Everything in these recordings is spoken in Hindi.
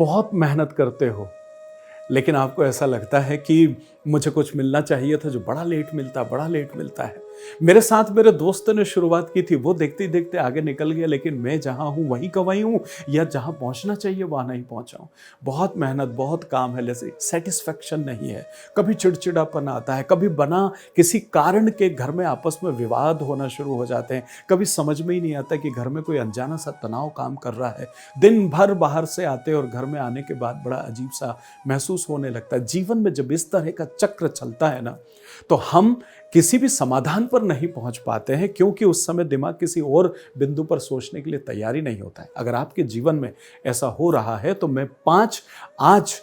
बहुत मेहनत करते हो, लेकिन आपको ऐसा लगता है कि मुझे कुछ मिलना चाहिए था जो बड़ा लेट मिलता है। मेरे साथ मेरे दोस्त ने शुरुआत की थी, वो देखते ही देखते आगे निकल गया, लेकिन मैं जहाँ हूँ वहीं का वहीं हूँ, या जहाँ पहुँचना चाहिए वहाँ नहीं पहुँचा हूँ। बहुत मेहनत, बहुत काम है, लेकिन सेटिस्फेक्शन नहीं है। कभी चिड़चिड़ापन आता है, कभी बना किसी कारण के घर में आपस में विवाद होना शुरू हो जाते हैं, कभी समझ में ही नहीं आता कि घर में कोई अनजाना सा तनाव काम कर रहा है। दिन भर बाहर से आते और घर में आने के बाद बड़ा अजीब सा महसूस होने लगता है। जीवन में जब इस तरह का चक्र चलता है ना, तो हम किसी भी समाधान पर नहीं पहुंच पाते हैं, क्योंकि उस समय दिमाग किसी और बिंदु पर सोचने के लिए तैयारी नहीं होता है। अगर आपके जीवन में ऐसा हो रहा है तो मैं 5 आज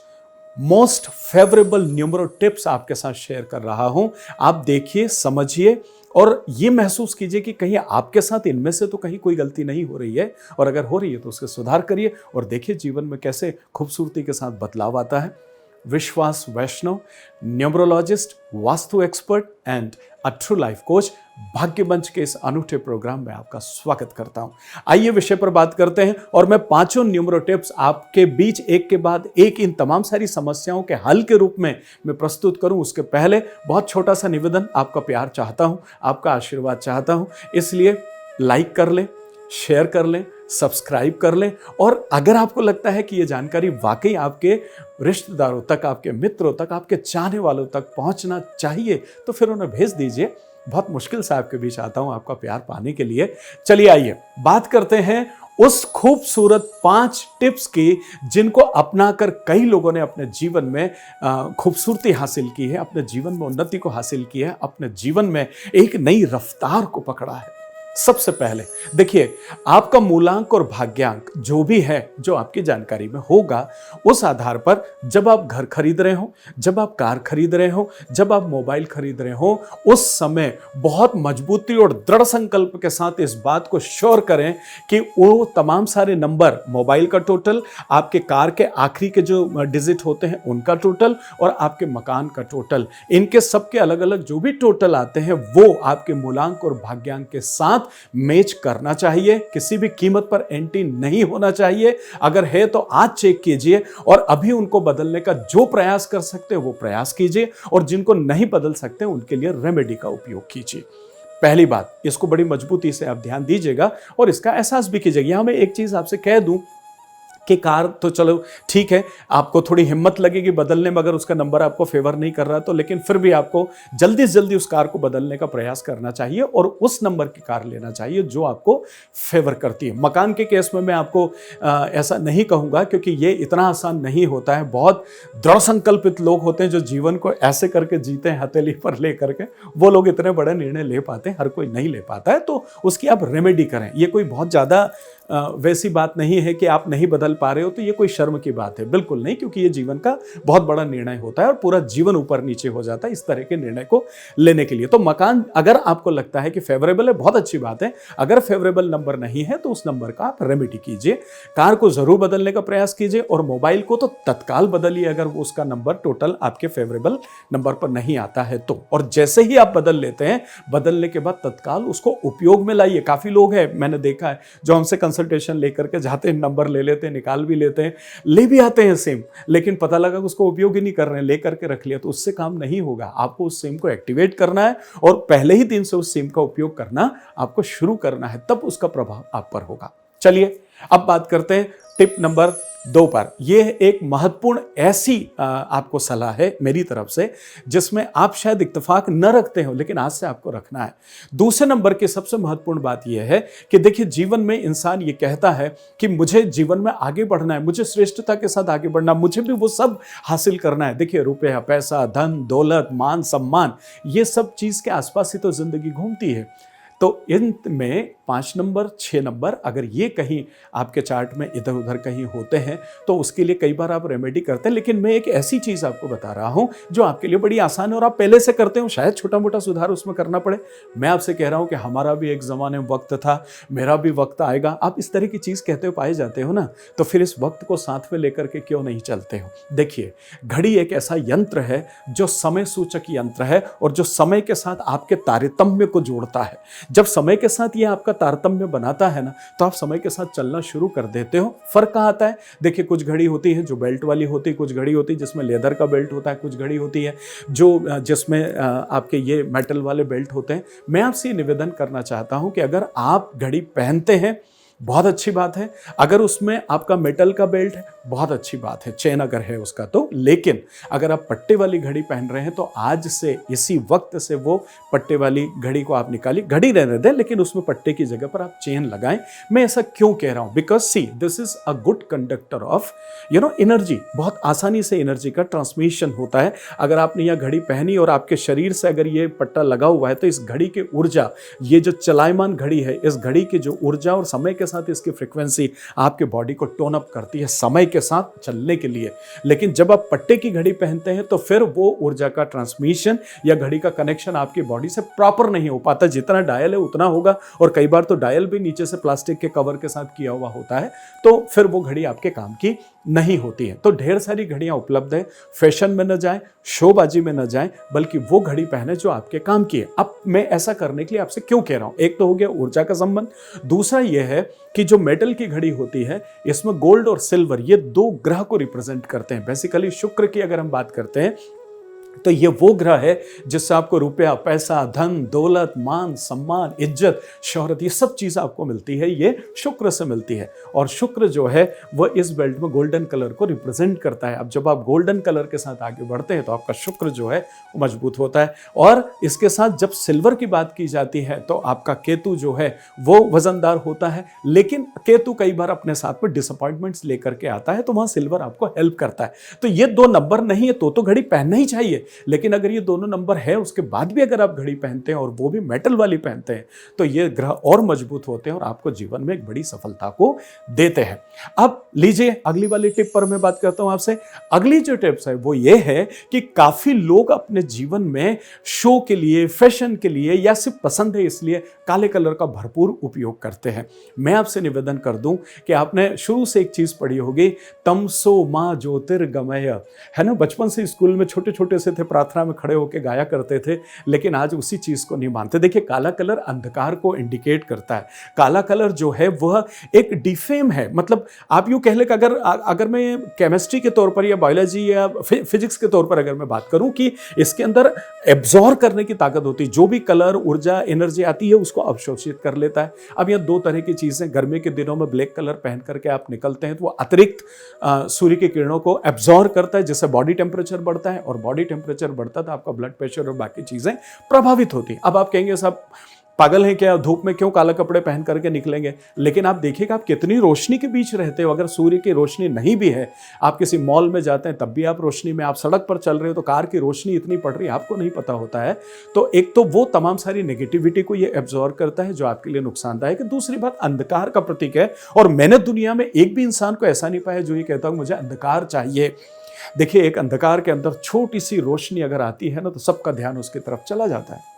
मोस्ट फेवरेबल न्यूमरो टिप्स आपके साथ शेयर कर रहा हूं। आप देखिए, समझिए और ये महसूस कीजिए कि कहीं आपके साथ इनमें से तो कहीं कोई गलती नहीं हो रही है, और अगर हो रही है तो उसके सुधार करिए और देखिए जीवन में कैसे खूबसूरती के साथ बदलाव आता है। Vishwas Vaishnav, numerologist, vastu expert and a true life coach, Bhagya Manch के इस अनूठे प्रोग्राम में आपका स्वागत करता हूं। आइए विषय पर बात करते हैं, और मैं 5 न्यूमरो टिप्स आपके बीच एक के बाद एक इन तमाम सारी समस्याओं के हल के रूप में मैं प्रस्तुत करूं, उसके पहले बहुत छोटा सा निवेदन, आपका प्यार चाहता हूं, आपका आशीर्वाद चाहता हूं, इसलिए लाइक कर लें, शेयर कर लें, सब्सक्राइब कर लें, और अगर आपको लगता है कि ये जानकारी वाकई आपके रिश्तेदारों तक, आपके मित्रों तक, आपके चाहने वालों तक पहुंचना चाहिए तो फिर उन्हें भेज दीजिए। बहुत मुश्किल से आपके बीच आता हूं आपका प्यार पाने के लिए। चलिए आइए बात करते हैं उस खूबसूरत 5 टिप्स की जिनको अपनाकर कई लोगों ने अपने जीवन में खूबसूरती हासिल की है, अपने जीवन में उन्नति को हासिल की है, अपने जीवन में एक नई रफ्तार को पकड़ा है। सबसे पहले देखिए, आपका मूलांक और भाग्यांक जो भी है, जो आपकी जानकारी में होगा, उस आधार पर जब आप घर खरीद रहे हो, जब आप कार खरीद रहे हो, जब आप मोबाइल खरीद रहे हो, उस समय बहुत मजबूती और दृढ़ संकल्प के साथ इस बात को श्योर करें कि वो तमाम सारे नंबर, मोबाइल का टोटल, आपके कार के आखिरी के जो डिजिट होते हैं उनका टोटल, और आपके मकान का टोटल, इनके सबके अलग अलग जो भी टोटल आते हैं वो आपके मूलांक और भाग्यांक के साथ मैच करना चाहिए। किसी भी कीमत पर एंटी नहीं होना चाहिए। अगर है तो आज चेक कीजिए, और अभी उनको बदलने का जो प्रयास कर सकते हैं वो प्रयास कीजिए, और जिनको नहीं बदल सकते उनके लिए रेमेडी का उपयोग कीजिए। पहली बात, इसको बड़ी मजबूती से आप ध्यान दीजिएगा और इसका एहसास भी कीजिएगा। यहां मैं एक चीज आपसे कह दूं कि कार तो चलो ठीक है, आपको थोड़ी हिम्मत लगेगी बदलने में अगर उसका नंबर आपको फेवर नहीं कर रहा तो, लेकिन फिर भी आपको जल्दी से जल्दी उस कार को बदलने का प्रयास करना चाहिए और उस नंबर की कार लेना चाहिए जो आपको फेवर करती है। मकान के केस में मैं आपको ऐसा नहीं कहूँगा, क्योंकि ये इतना आसान नहीं होता है। बहुत दृढ़ संकल्पित लोग होते हैं जो जीवन को ऐसे करके जीते हैं, हथेली पर ले करके, वो लोग इतने बड़े निर्णय ले पाते हैं, हर कोई नहीं ले पाता है। तो उसकी आप रेमेडी करें। ये कोई बहुत ज़्यादा वैसी बात नहीं है कि आप नहीं बदल पा रहे हो तो ये कोई शर्म की बात है, बिल्कुल नहीं, क्योंकि ये जीवन का बहुत बड़ा निर्णय होता है और पूरा जीवन ऊपर नीचे हो जाता है इस तरह के निर्णय को लेने के लिए। तो मकान अगर आपको लगता है कि फेवरेबल है, बहुत अच्छी बात है। अगर फेवरेबल नंबर नहीं है तो उस नंबर का आप रेमेडी कीजिए। कार को जरूर बदलने का प्रयास कीजिए, और मोबाइल को तो तत्काल बदलिए अगर उसका नंबर टोटल आपके फेवरेबल नंबर पर नहीं आता है तो। और जैसे ही आप बदल लेते हैं, बदलने के बाद तत्काल उसको उपयोग में लाइए। काफी लोग हैं, मैंने देखा है, जो हमसे कंसल्टेशन लेकर के जाते हैं, नंबर ले लेते हैं, निकाल भी लेते हैं, ले भी आते हैं सिम, लेकिन पता लगा कि उसको उपयोग ही नहीं कर रहे हैं, लेकर के रख लिया। तो उससे काम नहीं होगा। आपको उस सिम को एक्टिवेट करना है और पहले ही दिन से उस सिम का उपयोग करना आपको शुरू करना है, तब उसका प्रभाव आप पर होगा। चलिए अब बात करते हैं टिप नंबर 2 पर। यह एक महत्वपूर्ण ऐसी आपको सलाह है मेरी तरफ से जिसमें आप शायद इत्तेफाक न रखते हो, लेकिन आज से आपको रखना है। दूसरे नंबर की सबसे महत्वपूर्ण बात यह है कि देखिए, जीवन में इंसान ये कहता है कि मुझे जीवन में आगे बढ़ना है, मुझे श्रेष्ठता के साथ आगे बढ़ना, मुझे भी वो सब हासिल करना है। देखिए, रुपया, पैसा, धन, दौलत, मान, सम्मान, ये सब चीज के आसपास ही तो जिंदगी घूमती है। तो इनमें 5 नंबर, 6 नंबर अगर ये कहीं आपके चार्ट में इधर उधर कहीं होते हैं तो उसके लिए कई बार आप रेमेडी करते हैं। लेकिन मैं एक ऐसी चीज़ आपको बता रहा हूं जो आपके लिए बड़ी आसान है और आप पहले से करते हो, शायद छोटा मोटा सुधार उसमें करना पड़े। मैं आपसे कह रहा हूं कि हमारा भी एक ज़माने में वक्त था, मेरा भी वक्त आएगा। आप इस तरह की चीज़ कहते हो, पाए जाते हो ना, तो फिर इस वक्त को साथ में लेकर के क्यों नहीं चलते हो। देखिए, घड़ी एक ऐसा यंत्र है जो समय सूचक यंत्र है और जो समय के साथ आपके तारतम्य को जोड़ता है। जब समय के साथ ये आपका तारतम्य बनाता है ना, तो आप समय के साथ चलना शुरू कर देते हो। फर्क कहाँ आता है? देखिए, कुछ घड़ी होती है जो बेल्ट वाली होती है, कुछ घड़ी होती है जिसमें लेदर का बेल्ट होता है, कुछ घड़ी होती है जो जिसमें आपके ये मेटल वाले बेल्ट होते हैं। मैं आपसे निवेदन करना चाहता हूं कि अगर आप घड़ी पहनते हैं, बहुत अच्छी बात है। अगर उसमें आपका मेटल का बेल्ट है, बहुत अच्छी बात है, चेन अगर है उसका तो। लेकिन अगर आप पट्टे वाली घड़ी पहन रहे हैं तो आज से इसी वक्त से वो पट्टे वाली घड़ी को आप निकालिए। घड़ी रहने दें, लेकिन उसमें पट्टे की जगह पर आप चेन लगाएं। मैं ऐसा क्यों कह रहा हूं? Because see, this is a good conductor of energy. बहुत आसानी से एनर्जी का ट्रांसमिशन होता है। अगर आपने यह घड़ी पहनी और आपके शरीर से अगर ये पट्टा लगा हुआ है, तो इस घड़ी की ऊर्जा, ये जो चलायमान घड़ी है, इस घड़ी की जो ऊर्जा और समय के साथ इसकी फ्रीक्वेंसी आपके बॉडी को टोन अप करती है समय के साथ चलने के लिए। लेकिन जब आप पट्टे की घड़ी पहनते हैं तो फिर वो ऊर्जा का ट्रांसमिशन या घड़ी का कनेक्शन आपकी बॉडी से प्रॉपर नहीं हो पाता। जितना डायल है उतना होगा, और कई बार तो डायल भी नीचे से प्लास्टिक के कवर के साथ किया हुआ होता है, तो फिर वो घड़ी आपके काम की नहीं होती है। तो ढेर सारी घड़ियां उपलब्ध है। फैशन में न जाएं, शोबाजी में न जाएं, बल्कि वो घड़ी पहने जो आपके काम की है। अब मैं ऐसा करने के लिए आपसे क्यों कह रहा हूं? एक तो हो गया ऊर्जा का संबंध, दूसरा यह है कि जो मेटल की घड़ी होती है, इसमें गोल्ड और सिल्वर ये दो ग्रह को रिप्रेजेंट करते हैं। बेसिकली शुक्र की अगर हम बात करते हैं तो ये वो ग्रह है जिससे आपको रुपया, पैसा, धन, दौलत, मान, सम्मान, इज्जत, शोहरत, ये सब चीज़ आपको मिलती है, ये शुक्र से मिलती है। और शुक्र जो है वह इस बेल्ट में गोल्डन कलर को रिप्रेजेंट करता है। अब जब आप गोल्डन कलर के साथ आगे बढ़ते हैं तो आपका शुक्र जो है वो मजबूत होता है। और इसके साथ जब सिल्वर की बात की जाती है तो आपका केतु जो है वो वजनदार होता है। लेकिन केतु कई बार अपने साथ में डिसअपॉइंटमेंट्स लेकर के आता है, तो वहाँ सिल्वर आपको हेल्प करता है। तो ये दो नंबर नहीं है तो घड़ी पहनना ही चाहिए। लेकिन अगर ये दोनों नंबर है, उसके बाद भी अगर आप घड़ी पहनते हैं और वो भी मेटल वाली पहनते हैं, तो ये ग्रह और मजबूत होते हैं और आपको जीवन में एक बड़ी सफलता को देते हैं। अब लीजिए अगली वाली टिप पर मैं बात करता हूं आपसे। अगली जो टिप्स है वो ये है कि काफी लोग अपने जीवन में शो के लिए, फैशन के लिए, या सिर्फ पसंद है इसलिए काले कलर का भरपूर उपयोग करते हैं। मैं आपसे निवेदन कर दूं कि आपने शुरू से एक चीज पढ़ी होगी, तमसो मां ज्योतिर्गमय, है ना। बचपन से स्कूल में छोटे छोटे से थे, प्रार्थना में खड़े होकर गाया करते थे, लेकिन आज उसी चीज को नहीं मानते। देखिए, काला कलर अंधकार को इंडिकेट करता है। काला कलर जो है वह एक डिफेम है। मतलब आप यूं कह ले कि अगर मैं केमिस्ट्री के तौर पर या बायोलॉजी या फिजिक्स के तौर पर अगर मैं बात करूं कि इसके अंदर एब्जॉर्ब करने की ताकत होती है, जो भी कलर, ऊर्जा, एनर्जी आती है उसको अवशोषित कर लेता है। अब यह दो तरह की चीजें, गर्मी के दिनों में ब्लैक कलर पहन करके आप निकलते हैं तो वो अतिरिक्त सूर्य की किरणों को एब्जॉर्ब करता है, जिससे बॉडी टेम्परेचर बढ़ता है, और बॉडी टेम्परेचर बढ़ता तो आपका ब्लड प्रेशर और बाकी चीजें प्रभावित होती हैं। अब आप कहेंगे साहब पागल हैं क्या, धूप में क्यों काला कपड़े पहन करके निकलेंगे? लेकिन आप देखिएगा आप कितनी रोशनी के बीच रहते हो। अगर सूर्य की रोशनी नहीं भी है, आप किसी मॉल में जाते हैं तब भी आप रोशनी में, आप सड़क पर चल रहे हो तो कार की रोशनी इतनी पड़ रही है, आपको नहीं पता होता है। तो एक तो वो तमाम सारी नेगेटिविटी को ये एब्जॉर्ब करता है जो आपके लिए नुकसानदायक है। दूसरी बात, अंधकार का प्रतीक है, और मैंने दुनिया में एक भी इंसान को ऐसा नहीं पाया जो ये कहता हूं मुझे अंधकार चाहिए। देखिए, एक अंधकार के अंदर छोटी सी रोशनी अगर आती है ना, तो सबका ध्यान उसकी तरफ चला जाता है।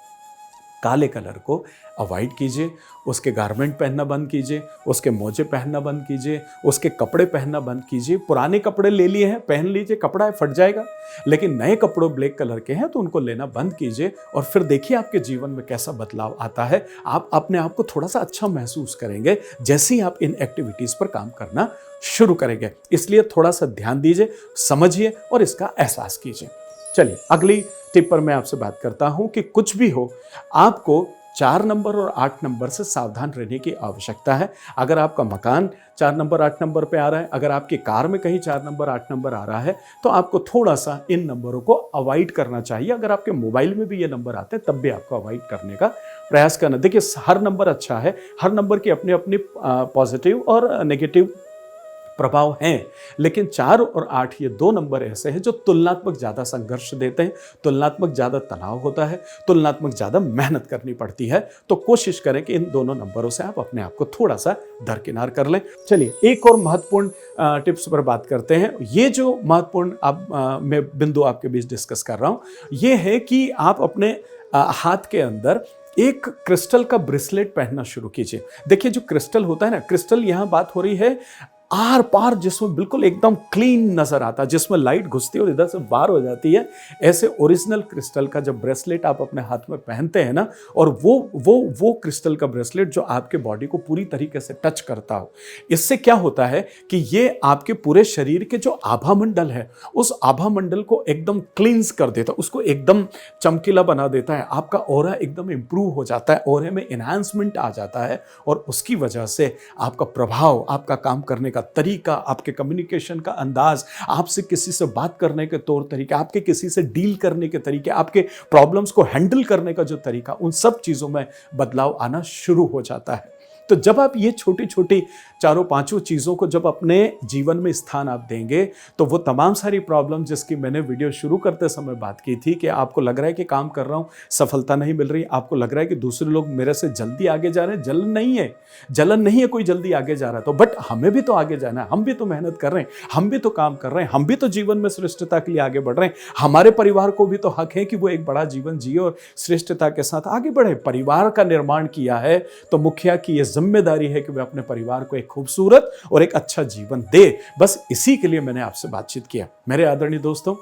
काले कलर को अवॉइड कीजिए, उसके गारमेंट पहनना बंद कीजिए, उसके मोजे पहनना बंद कीजिए, उसके कपड़े पहनना बंद कीजिए। पुराने कपड़े ले लिए हैं, पहन लीजिए, कपड़ा है फट जाएगा, लेकिन नए कपड़ों ब्लैक कलर के हैं तो उनको लेना बंद कीजिए, और फिर देखिए आपके जीवन में कैसा बदलाव आता है। आप अपने आप को थोड़ा सा अच्छा महसूस करेंगे जैसे ही आप इन एक्टिविटीज़ पर काम करना शुरू करेंगे। इसलिए थोड़ा सा ध्यान दीजिए, समझिए और इसका एहसास कीजिए। चलिए अगली टिप पर मैं आपसे बात करता हूं कि कुछ भी हो, आपको 4 नंबर और 8 नंबर से सावधान रहने की आवश्यकता है। अगर आपका मकान 4 नंबर 8 नंबर पे आ रहा है, अगर आपकी कार में कहीं 4 नंबर 8 नंबर आ रहा है, तो आपको थोड़ा सा इन नंबरों को अवॉइड करना चाहिए। अगर आपके मोबाइल में भी ये नंबर आते हैं तब भी आपको अवॉइड करने का प्रयास करना। देखिए, हर नंबर अच्छा है, हर नंबर की अपनी अपनी पॉजिटिव और नेगेटिव प्रभाव हैं, लेकिन 4 और 8 ये 2 नंबर ऐसे हैं जो तुलनात्मक ज़्यादा संघर्ष देते हैं, तुलनात्मक ज़्यादा तनाव होता है, तुलनात्मक ज़्यादा मेहनत करनी पड़ती है। तो कोशिश करें कि इन दोनों नंबरों से आप अपने आप को थोड़ा सा दरकिनार कर लें। चलिए एक और महत्वपूर्ण टिप्स पर बात करते हैं। ये जो महत्वपूर्ण मैं बिंदु आपके बीच डिस्कस कर रहा हूँ, ये है कि आप अपने हाथ के अंदर एक क्रिस्टल का ब्रेसलेट पहनना शुरू कीजिए। देखिए, जो क्रिस्टल होता है ना, क्रिस्टल यहाँ बात हो रही है आर पार, जिसमें बिल्कुल एकदम क्लीन नजर आता है, जिसमें लाइट घुसती है और इधर से बाहर हो जाती है। ऐसे ओरिजिनल क्रिस्टल का जब ब्रेसलेट आप अपने हाथ में पहनते हैं ना, और वो क्रिस्टल का ब्रेसलेट जो आपके बॉडी को पूरी तरीके से टच करता हो, इससे क्या होता है कि ये आपके पूरे शरीर के जो आभा मंडल है, उस आभा मंडल को एकदम क्लींस कर देता है, उसको एकदम चमकीला बना देता है। आपका ऑरा एकदम इंप्रूव हो जाता है, ऑरे में एनहांसमेंट आ जाता है, और उसकी वजह से आपका प्रभाव, आपका काम करने का तरीका, आपके कम्युनिकेशन का अंदाज, आपसे किसी से बात करने के तौर तरीके, आपके किसी से डील करने के तरीके, आपके प्रॉब्लम्स को हैंडल करने का जो तरीका, उन सब चीजों में बदलाव आना शुरू हो जाता है। तो जब आप ये छोटी छोटी चारों पांचों चीज़ों को जब अपने जीवन में स्थान आप देंगे, तो वो तमाम सारी प्रॉब्लम जिसकी मैंने वीडियो शुरू करते समय बात की थी कि आपको लग रहा है कि काम कर रहा हूँ, सफलता नहीं मिल रही, आपको लग रहा है कि दूसरे लोग मेरे से जल्दी आगे जा रहे हैं, जलन नहीं है कोई जल्दी आगे जा रहा है, तो बट हमें भी तो आगे जाना है, हम भी तो मेहनत कर रहे हैं, हम भी तो काम कर रहे हैं, हम भी तो जीवन में श्रेष्ठता के लिए आगे बढ़ रहे हैं। हमारे परिवार को भी तो हक है कि वो एक बड़ा जीवन जिए और श्रेष्ठता के साथ आगे बढ़े। परिवार का निर्माण किया है तो मुखिया की यह जिम्मेदारी है कि वह अपने परिवार को एक खूबसूरत और एक अच्छा जीवन दे। बस इसी के लिए मैंने आपसे बातचीत किया। मेरे आदरणीय दोस्तों,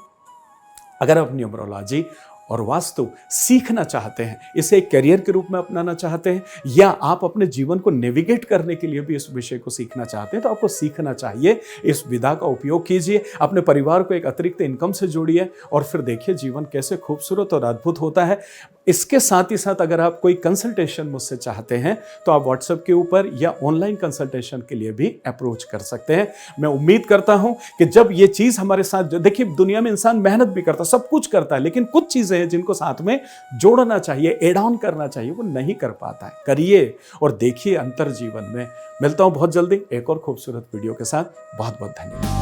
अगर आप न्यूमरोलॉजी और वास्तु सीखना चाहते हैं, इसे एक करियर के रूप में अपनाना चाहते हैं, या आप अपने जीवन को नेविगेट करने के लिए भी इस विषय को सीखना चाहते हैं, तो आपको सीखना चाहिए। इस विधा का उपयोग कीजिए, अपने परिवार को एक अतिरिक्त इनकम से जोड़िए, और फिर देखिए जीवन कैसे खूबसूरत और अद्भुत होता है। इसके साथ ही साथ अगर आप कोई कंसल्टेशन मुझसे चाहते हैं, तो आप व्हाट्सएप के ऊपर या ऑनलाइन कंसल्टेशन के लिए भी अप्रोच कर सकते हैं। मैं उम्मीद करता हूं कि जब ये चीज़ हमारे साथ, देखिए दुनिया में इंसान मेहनत भी करता, सब कुछ करता है, लेकिन कुछ चीज़ें हैं जिनको साथ में जोड़ना चाहिए, एड ऑन करना चाहिए, वो नहीं कर पाता है। करिए और देखिए अंतर जीवन में। मिलता हूं बहुत जल्दी एक और खूबसूरत वीडियो के साथ। बहुत बहुत धन्यवाद।